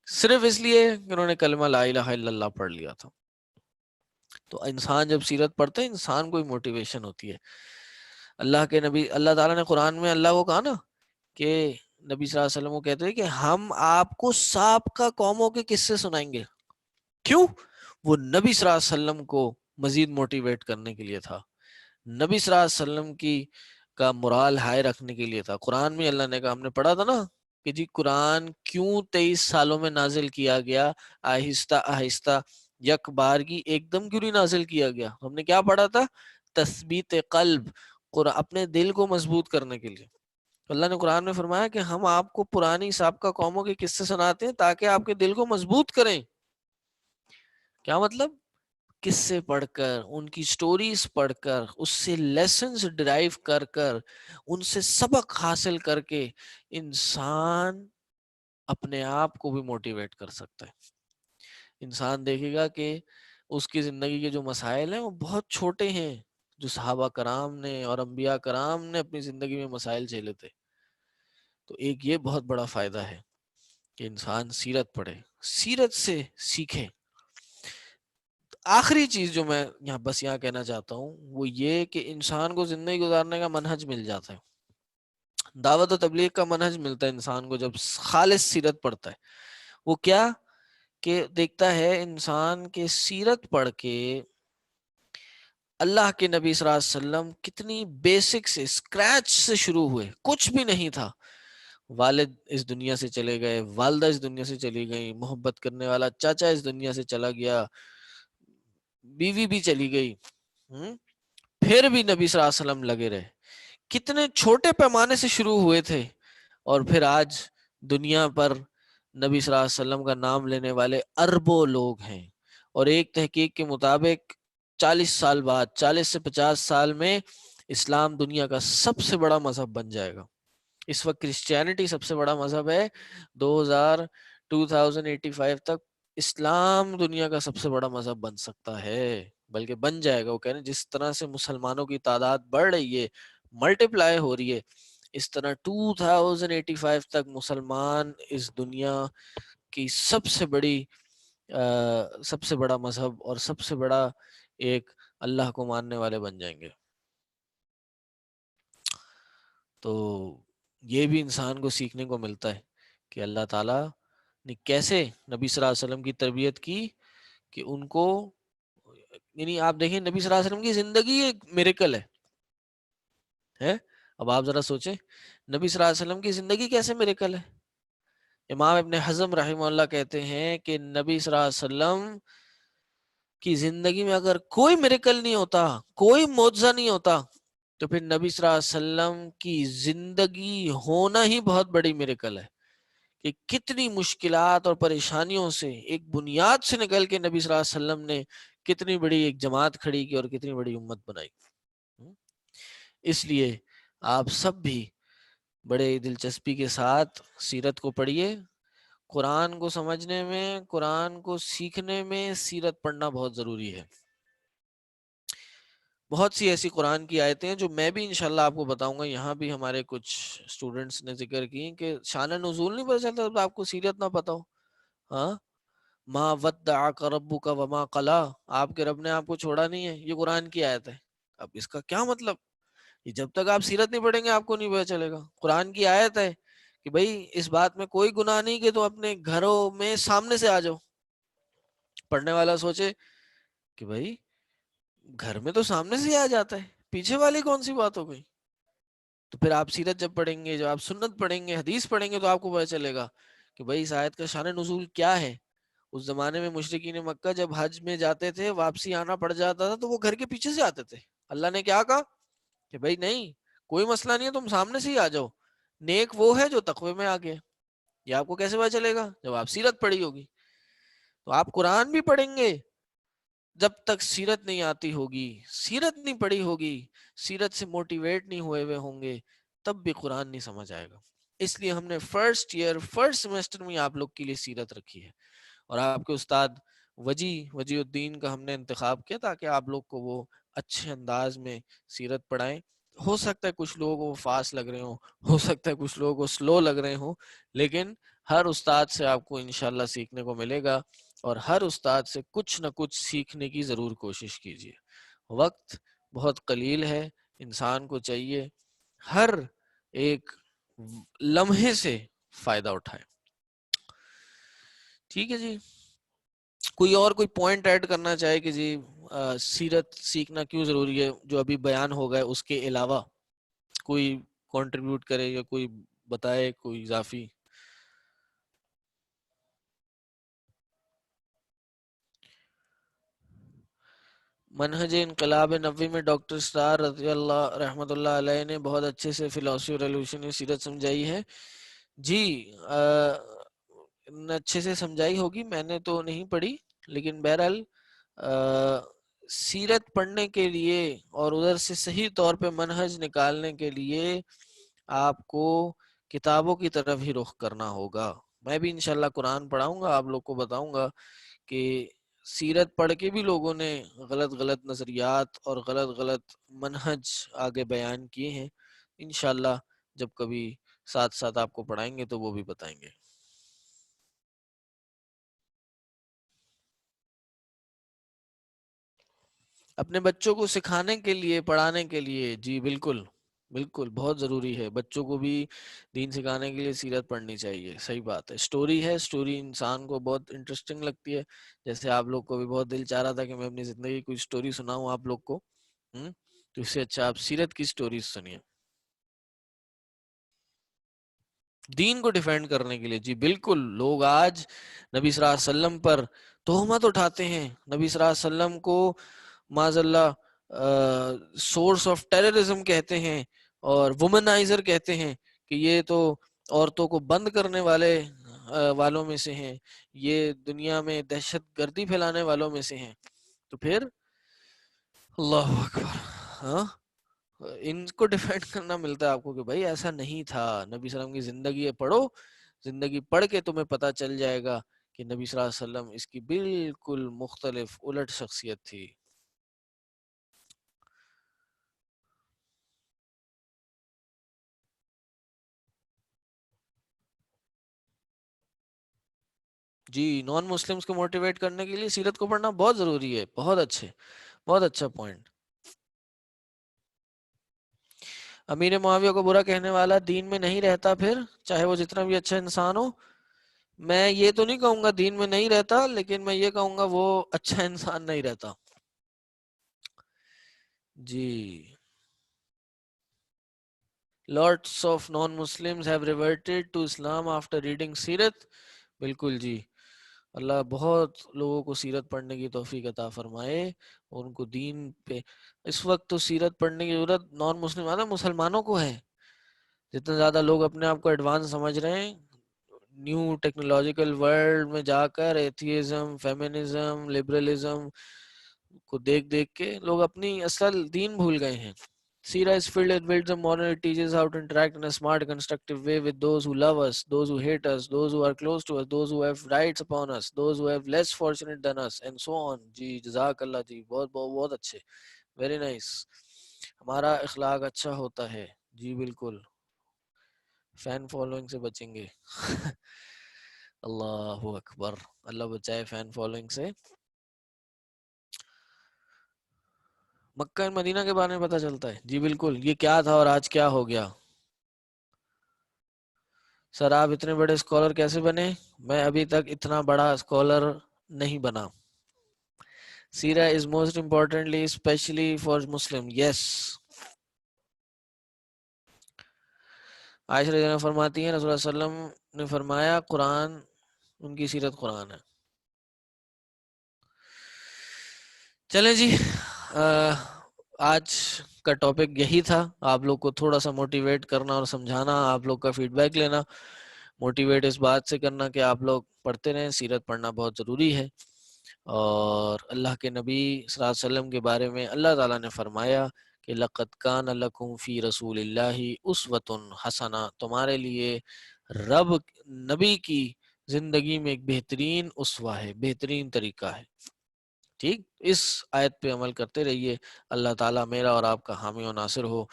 صرف اس لیے کہ انہوں نے کلمہ لا الہ الا اللہ پڑھ لیا تھا۔ تو انسان جب سیرت پڑھتے ہیں انسان کو موٹیویشن ہوتی ہے۔ اللہ کے نبی، اللہ تعالیٰ نے قرآن میں اللہ کو کہا نا کہ نبی صلی اللہ علیہ وسلم کو کہتے ہیں کہ ہم آپ کو سابقہ قوموں کے قصے سنائیں گے۔ کیوں؟ وہ نبی صلی اللہ علیہ وسلم کو مزید موٹیویٹ کرنے کے لیے تھا، نبی صلی اللہ علیہ وسلم کی کا مرال ہائے رکھنے کے لیے تھا۔ قرآن میں اللہ نے کہا، ہم نے پڑھا تھا نا کہ جی قرآن کیوں 23 سالوں میں نازل کیا گیا، آہستہ آہستہ، یک بار کی ایک دم کیوں نہیں نازل کیا گیا؟ ہم نے کیا پڑھا تھا؟ تثبیت قلب، اپنے دل کو مضبوط کرنے کے لیے۔ اللہ نے قرآن میں فرمایا کہ ہم آپ کو پرانی سابقہ قوموں کے قصے سناتے ہیں تاکہ آپ کے دل کو مضبوط کریں۔ کیا مطلب؟ قصے پڑھ کر، ان کی سٹوریز پڑھ کر، اس سے لیسنز ڈرائیو کر کر، ان سے سبق حاصل کر کے انسان اپنے آپ کو بھی موٹیویٹ کر سکتا ہے۔ انسان دیکھے گا کہ اس کی زندگی کے جو مسائل ہیں وہ بہت چھوٹے ہیں، جو صحابہ کرام نے اور انبیاء کرام نے اپنی زندگی میں مسائل جھیلے تھے۔ تو ایک یہ بہت بڑا فائدہ ہے کہ انسان سیرت پڑھے، سیرت سے سیکھے۔ آخری چیز جو میں یہاں کہنا چاہتا ہوں وہ یہ کہ انسان کو زندگی گزارنے کا منہج مل جاتا ہے، دعوت و تبلیغ کا منہج ملتا ہے انسان کو جب خالص سیرت پڑھتا ہے۔ وہ کیا کہ دیکھتا ہے انسان کے سیرت پڑھ کے اللہ کے نبی صلی اللہ علیہ وسلم کتنی بیسک سے، اسکریچ سے شروع ہوئے، کچھ بھی نہیں تھا، والد اس دنیا سے چلے گئے، والدہ اس دنیا سے چلی گئی، محبت کرنے والا چاچا اس دنیا سے چلا گیا، بیوی بھی چلی گئی، پھر بھی نبی صلی اللہ علیہ وسلم لگے رہے۔ کتنے چھوٹے پیمانے سے شروع ہوئے تھے، اور پھر آج دنیا پر نبی صلی اللہ علیہ وسلم کا نام لینے والے اربوں لوگ ہیں، اور ایک تحقیق کے مطابق 40 سال بعد، 40 سے 50 سال میں اسلام دنیا کا سب سے بڑا مذہب بن جائے گا۔ اس وقت کرسچینٹی سب سے بڑا مذہب ہے، 2085 تک اسلام دنیا کا سب سے بڑا مذہب بن سکتا ہے، بلکہ بن جائے گا۔ وہ کہہ رہے ہیں جس طرح سے مسلمانوں کی تعداد بڑھ رہی ہے، ملٹیپلائی ہو رہی ہے، اس طرح 2085 تک مسلمان اس دنیا کی سب سے بڑا مذہب اور سب سے بڑا ایک اللہ کو ماننے والے بن جائیں گے۔ تو یہ بھی انسان کو سیکھنے کو ملتا ہے کہ اللہ تعالیٰ نے کیسے نبی صلی اللہ علیہ وسلم کی تربیت کی، کہ ان کو، یعنی آپ دیکھیں نبی صلی اللہ علیہ وسلم کی زندگی ایک میریکل ہے۔ اب آپ ذرا سوچیں نبی صلی اللہ علیہ وسلم کی زندگی کیسے میریکل ہے۔ امام ابن حزم رحمہ اللہ کہتے ہیں کہ نبی صلی اللہ علیہ وسلم کی زندگی میں اگر کوئی میریکل نہیں ہوتا، کوئی معجزہ نہیں ہوتا، تو پھر نبی صلی اللہ علیہ وسلم کی زندگی ہونا ہی بہت بڑی میریکل ہے، کہ کتنی مشکلات اور پریشانیوں سے ایک بنیاد سے نکل کے نبی صلی اللہ علیہ وسلم نے کتنی بڑی ایک جماعت کھڑی کی اور کتنی بڑی امت بنائی۔ اس لیے آپ سب بھی بڑے دلچسپی کے ساتھ سیرت کو پڑھیے۔ قرآن کو سمجھنے میں، قرآن کو سیکھنے میں سیرت پڑھنا بہت ضروری ہے۔ بہت سی ایسی قرآن کی آیتیں ہیں جو میں بھی انشاءاللہ آپ کو بتاؤں گا، یہاں بھی ہمارے کچھ اسٹوڈنٹس نے ذکر کی کہ شان نزول نہیں پتہ چلتا تو آپ کو سیرت نہ پتہ ہو۔ ہاں، ما ودعک ربک وما قلی، آپ کے رب نے آپ کو چھوڑا نہیں ہے، یہ قرآن کی آیت ہے۔ اب اس کا کیا مطلب؟ یہ جب تک آپ سیرت نہیں پڑھیں گے آپ کو نہیں پتہ چلے گا۔ قرآن کی آیت ہے کہ بھائی اس بات میں کوئی گناہ نہیں کہ تم اپنے گھروں میں سامنے سے آ جاؤ۔ پڑھنے والا سوچے کہ بھائی گھر میں تو سامنے سے ہی آ جاتا ہے، پیچھے والی کون سی بات ہو گئی؟ تو پھر آپ سیرت جب پڑھیں گے، جب آپ سنت پڑھیں گے، حدیث پڑھیں گے، تو آپ کو پتہ چلے گا کہ بھائی اس آیت کا شان نزول کیا ہے۔ اس زمانے میں مشرکین مکہ جب حج میں جاتے تھے، واپسی آنا پڑ جاتا تھا، تو وہ گھر کے پیچھے سے آتے تھے۔ اللہ نے کیا کہا کہ بھائی نہیں، کوئی مسئلہ نہیں ہے، تم سامنے سے ہی آ جاؤ، نیک وہ ہے جو تقوی میں آ گیا۔ یہ آپ کو کیسے پتہ چلے گا؟ جب آپ سیرت پڑھی ہوگی۔ تو آپ قرآن بھی پڑھیں گے، جب تک سیرت نہیں آتی ہوگی، سیرت نہیں پڑھی ہوگی، سیرت سے موٹیویٹ نہیں ہوئے ہوں گے، تب بھی قرآن نہیں سمجھ آئے گا۔ اس لیے ہم نے فرسٹ ایئر فرسٹ سیمسٹر میں آپ لوگ کے لیے سیرت رکھی ہے، اور آپ کے استاد وجی الدین کا ہم نے انتخاب کیا تاکہ آپ لوگ کو وہ اچھے انداز میں سیرت پڑھائیں۔ ہو سکتا ہے کچھ لوگوں کو فاسٹ لگ رہے ہوں، ہو سکتا ہے کچھ لوگوں کو سلو لگ رہے ہوں، لیکن ہر استاد سے آپ کو انشاءاللہ سیکھنے کو ملے گا، اور ہر استاد سے کچھ نہ کچھ سیکھنے کی ضرور کوشش کیجیے۔ وقت بہت قلیل ہے، انسان کو چاہیے ہر ایک لمحے سے فائدہ اٹھائے۔ ٹھیک ہے جی، کوئی اور کوئی پوائنٹ ایڈ کرنا چاہے کہ جی سیرت سیکھنا کیوں ضروری ہے، جو ابھی بیان ہو گئے اس کے علاوہ کوئی کنٹریبیوٹ کرے یا کوئی بتائے، کوئی اضافی؟ منہج انقلاب نبوی میں ڈاکٹر اسرار رضی اللہ رحمۃ اللہ علیہ نے بہت اچھے سے فلاسفی اور ریولیوشنری سیرت سمجھائی ہے۔ جی اچھے سے سمجھائی ہوگی، میں نے تو نہیں پڑھی، لیکن بہرحال سیرت پڑھنے کے لیے اور ادھر سے صحیح طور پہ منہج نکالنے کے لیے آپ کو کتابوں کی طرف ہی رخ کرنا ہوگا۔ میں بھی انشاءاللہ قرآن پڑھاؤں گا، آپ لوگ کو بتاؤں گا کہ سیرت پڑھ کے بھی لوگوں نے غلط غلط نظریات اور غلط غلط منہج آگے بیان کیے ہیں۔ انشاءاللہ جب کبھی ساتھ ساتھ آپ کو پڑھائیں گے تو وہ بھی بتائیں گے۔ اپنے بچوں کو سکھانے کے لیے، پڑھانے کے لیے، جی بالکل بالکل بہت ضروری ہے، بچوں کو بھی دین سکھانے کے لیے سیرت پڑھنی چاہیے۔ صحیح بات ہے، سٹوری ہے، سٹوری انسان کو بہت انٹرسٹنگ لگتی ہے، جیسے آپ لوگ کو بھی بہت دل چاہ رہا تھا کہ میں اپنی زندگی کی کوئی سٹوری سناؤں آپ لوگ کو، تو اس سے اچھا آپ سیرت کی سٹوریز سنیے دین کو ڈیفینڈ کرنے کے لیے۔ جی بالکل، لوگ آج نبی صلی اللہ علیہ وسلم پر تہمت اٹھاتے ہیں، نبی صلی اللہ علیہ وسلم کو معاذ اللہ سورس آف ٹیررزم کہتے ہیں، اور وومنائزر کہتے ہیں کہ یہ تو عورتوں کو بند کرنے والوں میں سے ہیں، یہ دنیا میں دہشت گردی پھیلانے والوں میں سے ہیں۔ تو پھر اللہ اکبر، ہاں ان کو ڈیفینڈ کرنا ملتا ہے آپ کو کہ بھائی ایسا نہیں تھا۔ نبی صلی اللہ علیہ وسلم کی زندگی پڑھو، زندگی پڑھ کے تمہیں پتہ چل جائے گا کہ نبی صلی اللہ علیہ وسلم اس کی بالکل مختلف الٹ شخصیت تھی۔ جی نان مسلمز کو موٹیویٹ کرنے کے لیے سیرت کو پڑھنا بہت ضروری ہے، بہت اچھے، بہت اچھا پوائنٹ۔ امیر معاویہ کو برا کہنے والا دین میں نہیں رہتا، پھر چاہے وہ جتنا بھی اچھا انسان ہو؟ میں یہ تو نہیں کہوں گا دین میں نہیں رہتا، لیکن میں یہ کہوں گا وہ اچھا انسان نہیں رہتا۔ جی lots of non-Muslims have reverted to Islam after reading سیرت، بالکل جی، اللہ بہت لوگوں کو سیرت پڑھنے کی توفیق عطا فرمائے، اور ان کو دین پہ، اس وقت تو سیرت پڑھنے کی ضرورت نان مسلم مسلمانوں کو ہے. جتنے زیادہ لوگ اپنے آپ کو ایڈوانس سمجھ رہے ہیں، نیو ٹیکنالوجیکل ورلڈ میں جا کر ایتھیزم، فیمنزم، لبرلزم کو دیکھ دیکھ کے لوگ اپنی اصل دین بھول گئے ہیں. Sira is filled with wisdom, moral. It teaches how to interact in a smart, constructive way with those who love us, those who hate us, those who are close to us, those who have rights upon us, those who have less fortunate than us, and so on. جی جزاک اللہ جی، بہت بہت بہت اچھے، very nice. ہمارا اخلاق اچھا ہوتا ہے جی بالکل، فین فالوئنگ سے بچیں گے. اللہ اکبر، اللہ بچائے فین فالوئنگ سے. مکہ مدینہ کے بارے میں پتہ چلتا ہے جی بالکل، یہ کیا تھا اور آج کیا ہو گیا. سر آپ اتنے بڑے اسکالر کیسے بنے؟ میں ابھی تک اتنا بڑا اسکالر نہیں بنا. سیرہ is most importantly specially for Muslim. Yes. Aisha رضی اللہ عنہا فرماتی ہیں رسول اللہ صلی اللہ علیہ وسلم نے فرمایا قرآن ان کی سیرت قرآن ہے. چلیں جی، آج کا ٹاپک یہی تھا، آپ لوگ کو تھوڑا سا موٹیویٹ کرنا اور سمجھانا، آپ لوگ کا فیڈ بیک لینا. موٹیویٹ اس بات سے کرنا کہ آپ لوگ پڑھتے رہیں، سیرت پڑھنا بہت ضروری ہے. اور اللہ کے نبی صلی اللہ علیہ وسلم کے بارے میں اللہ تعالیٰ نے فرمایا کہ لَقَدْ كَانَ لَكُمْ فِي رَسُولِ اللَّهِ أُسْوَةٌ حَسَنَةٌ، تمہارے لیے رب نبی کی زندگی میں ایک بہترین اسوہ ہے، بہترین طریقہ ہے. ٹھیک، اس آیت پہ عمل کرتے رہیے. اللہ تعالیٰ میرا اور آپ کا حامی و ناصر ہو،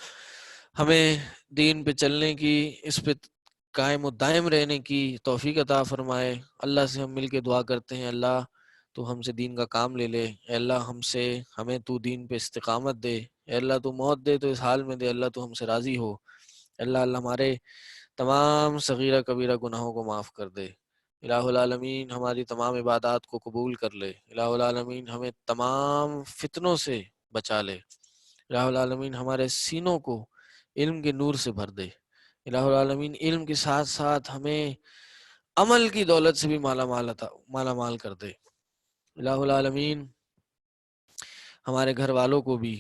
ہمیں دین پہ چلنے کی، اس پہ قائم و دائم رہنے کی توفیق عطا فرمائے. اللہ سے ہم مل کے دعا کرتے ہیں، اللہ تو ہم سے دین کا کام لے لے. اے اللہ ہمیں تو دین پہ استقامت دے. اے اللہ تو موت دے تو اس حال میں دے. اللہ تو ہم سے راضی ہو. اللہ ہمارے تمام صغیرہ کبیرہ گناہوں کو معاف کر دے. الہ العالمین ہماری تمام عبادات کو قبول کر لے. الہ العالمین ہمیں تمام فتنوں سے بچا لے. الہ العالمین ہمارے سینوں کو علم کے نور سے بھر دے. الہ العالمین علم کے ساتھ ساتھ ہمیں عمل کی دولت سے بھی مالا مال کر دے. الہ العالمین ہمارے گھر والوں کو بھی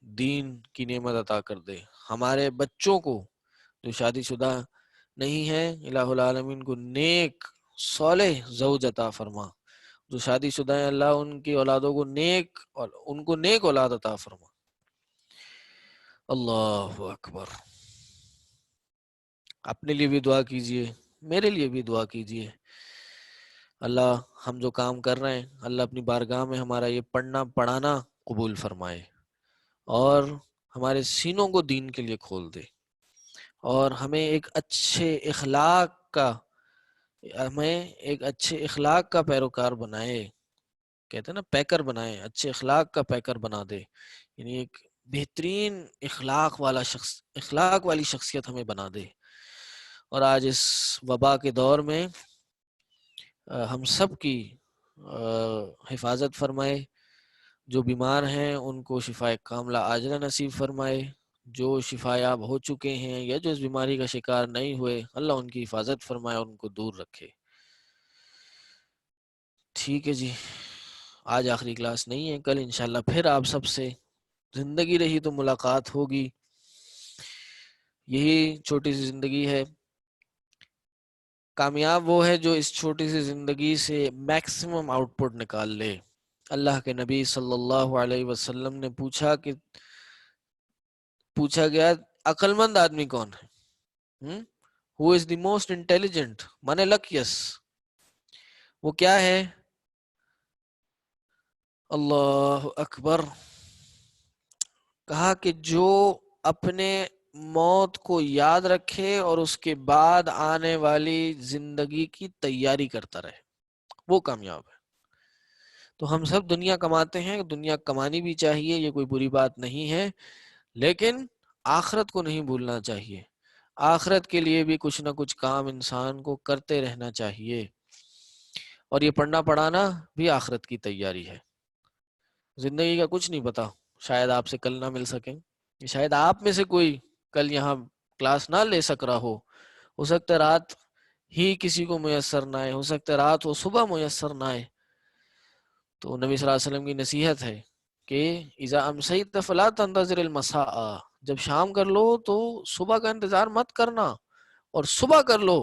دین کی نعمت عطا کر دے. ہمارے بچوں کو جو شادی شدہ نہیں ہیں، الہ العالمین کو نیک صالح زوج عطا فرما. جو شادی شدہ ہیں اللہ ان کی اولادوں کو نیک اولاد عطا فرما. اللہ اکبر. اپنے لیے بھی دعا کیجئے، میرے لیے بھی دعا کیجئے. اللہ ہم جو کام کر رہے ہیں، اللہ اپنی بارگاہ میں ہمارا یہ پڑھنا پڑھانا قبول فرمائے، اور ہمارے سینوں کو دین کے لیے کھول دے، اور ہمیں ایک اچھے اخلاق کا پیروکار بنائے. کہتے ہیں نا پیکر بنائے، اچھے اخلاق کا پیکر بنا دے. یعنی ایک بہترین اخلاق والی شخصیت ہمیں بنا دے. اور آج اس وبا کے دور میں ہم سب کی حفاظت فرمائے. جو بیمار ہیں ان کو شفائے کاملہ عاجلہ نصیب فرمائے. جو شفا یاب ہو چکے ہیں یا جو اس بیماری کا شکار نہیں ہوئے، اللہ ان کی حفاظت فرمائے اور ان کو دور رکھے. ٹھیک ہے جی، آج آخری کلاس نہیں ہے، کل انشاءاللہ پھر آپ سب سے زندگی رہی تو ملاقات ہوگی. یہی چھوٹی سی زندگی ہے. کامیاب وہ ہے جو اس چھوٹی سی زندگی سے میکسیمم آؤٹ پٹ نکال لے. اللہ کے نبی صلی اللہ علیہ وسلم نے پوچھا گیا عقل مند آدمی کون ہے؟ Who is the most intelligent؟ من لکیس، وہ کیا ہے؟ اللہ اکبر. کہا کہ جو اپنے موت کو یاد رکھے اور اس کے بعد آنے والی زندگی کی تیاری کرتا رہے، وہ کامیاب ہے. تو ہم سب دنیا کماتے ہیں، دنیا کمانی بھی چاہیے، یہ کوئی بری بات نہیں ہے، لیکن آخرت کو نہیں بھولنا چاہیے. آخرت کے لیے بھی کچھ نہ کچھ کام انسان کو کرتے رہنا چاہیے. اور یہ پڑھنا پڑھانا بھی آخرت کی تیاری ہے. زندگی کا کچھ نہیں پتا، شاید آپ سے کل نہ مل سکیں، شاید آپ میں سے کوئی کل یہاں کلاس نہ لے سک رہا ہو سکتا ہے رات ہی کسی کو میسر نہ آئے، ہو سکتا ہے رات ہو صبح میسر نہ آئے، تو نبی صلی اللہ علیہ وسلم کی نصیحت ہے کہ اذا امسیت فلا تنتظر المساء، جب شام کر لو تو صبح کا انتظار مت کرنا، اور صبح کر لو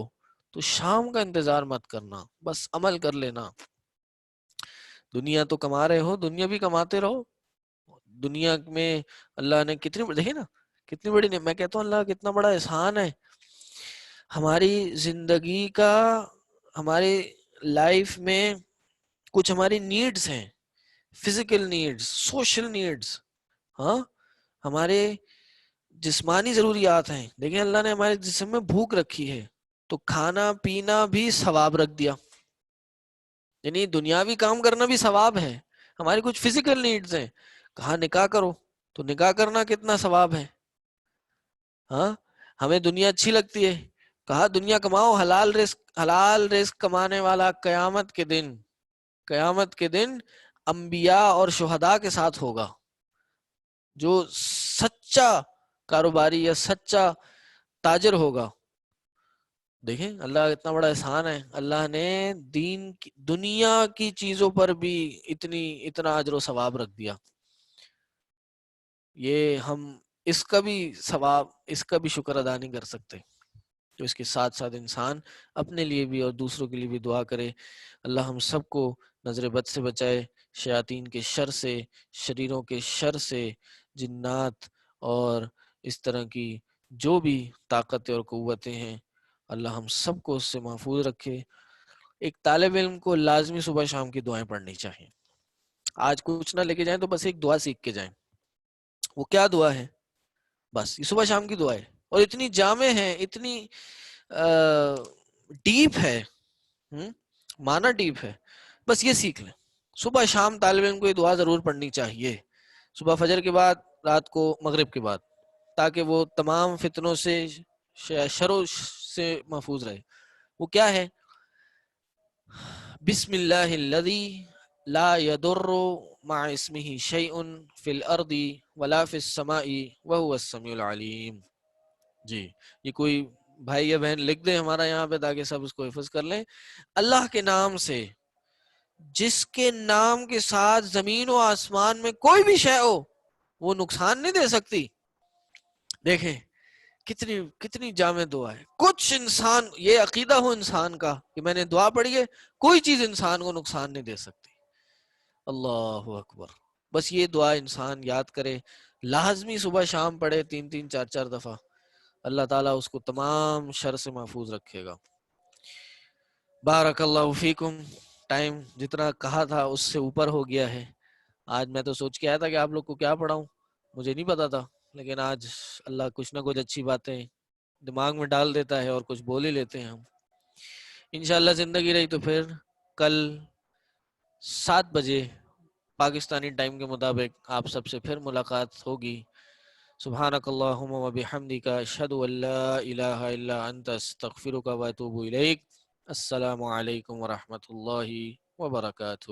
تو شام کا انتظار مت کرنا، بس عمل کر لینا۔ دنیا تو کما رہے ہو، دنیا بھی کماتے رہو۔ دنیا میں اللہ نے کتنی، دیکھیں نا کتنی بڑی، میں کہتا ہوں اللہ کتنا بڑا احسان ہے ہماری زندگی کا، ہماری لائف میں کچھ ہماری نیڈز ہیں، فزیکل نیڈز، سوشل نیڈز، ہاں ہمارے جسمانی ضروریات ہیں، لیکن اللہ نے ہمارے جسم میں بھوک رکھی ہے تو کھانا پینا بھی ثواب رکھ دیا، یعنی دنیاوی کام کرنا بھی ثواب ہے۔ ہماری کچھ فزیکل نیڈز ہیں، کہا نکاح کرو تو نکاح کرنا کتنا ثواب ہے، ہاں ہمیں دنیا اچھی لگتی ہے، کہا دنیا کماؤ، حلال رزق کمانے والا قیامت کے دن انبیاء اور شہداء کے ساتھ ہوگا۔ جو سچا کاروباری یا سچا تاجر ہوگا، دیکھیں اللہ اتنا بڑا احسان ہے، اللہ نے دنیا کی چیزوں پر بھی اتنا اجر و ثواب رکھ دیا۔ یہ ہم اس کا بھی ثواب، اس کا بھی شکر ادا نہیں کر سکتے۔ تو اس کے ساتھ ساتھ انسان اپنے لیے بھی اور دوسروں کے لیے بھی دعا کرے، اللہ ہم سب کو نظر بد سے بچائے، شیاطین کے شر سے، شریروں کے شر سے، جنات اور اس طرح کی جو بھی طاقتیں اور قوتیں ہیں، اللہ ہم سب کو اس سے محفوظ رکھے۔ ایک طالب علم کو لازمی صبح شام کی دعائیں پڑھنی چاہیے۔ آج کچھ نہ لے کے جائیں تو بس ایک دعا سیکھ کے جائیں۔ وہ کیا دعا ہے؟ بس یہ صبح شام کی دعا ہے، اور اتنی جامع ہے، اتنی ڈیپ ہے، معنی ڈیپ ہے، بس یہ سیکھ لیں۔ صبح شام طالب علم کو یہ دعا ضرور پڑھنی چاہیے، صبح فجر کے بعد، رات کو مغرب کے بعد، تاکہ وہ تمام فتنوں سے، شروں سے محفوظ رہے۔ وہ کیا ہے؟ بسم اللہ الذی لا يضر مع اسمہ شیء فی الارض ولا فی السماء وهو السمیع العلیم۔ جی یہ کوئی بھائی یا بہن لکھ دیں ہمارا یہاں پہ تاکہ سب اس کو حفظ کر لیں۔ اللہ کے نام سے، جس کے نام کے ساتھ زمین و آسمان میں کوئی بھی شے ہو وہ نقصان نہیں دے سکتی۔ دیکھیں کتنی جامع دعا ہے۔ کچھ انسان، یہ عقیدہ ہو انسان کا کہ میں نے دعا پڑھی ہے، کوئی چیز انسان کو نقصان نہیں دے سکتی۔ اللہ اکبر۔ بس یہ دعا انسان یاد کرے، لازمی صبح شام پڑھے، 3 4 دفعہ، اللہ تعالیٰ اس کو تمام شر سے محفوظ رکھے گا۔ بارک اللہ فیکم۔ ٹائم جتنا کہا تھا اس سے اوپر ہو گیا ہے۔ آج میں تو سوچ کے آیا تھا کہ آپ لوگ کو کیا پڑھاؤں، مجھے نہیں پتا تھا، لیکن آج اللہ کچھ نہ کچھ اچھی باتیں دماغ میں ڈال دیتا ہے اور کچھ بول ہی لیتے ہیں ہم۔ انشاءاللہ زندگی رہی تو پھر کل 7 بجے پاکستانی ٹائم کے مطابق آپ سب سے پھر ملاقات ہوگی۔ سبحانک اللہم و بحمدک، اشہد ان لا الہ الا انت، استغفرک و اتوب الیک۔ السلام علیکم ورحمۃ اللہ وبرکاتہ۔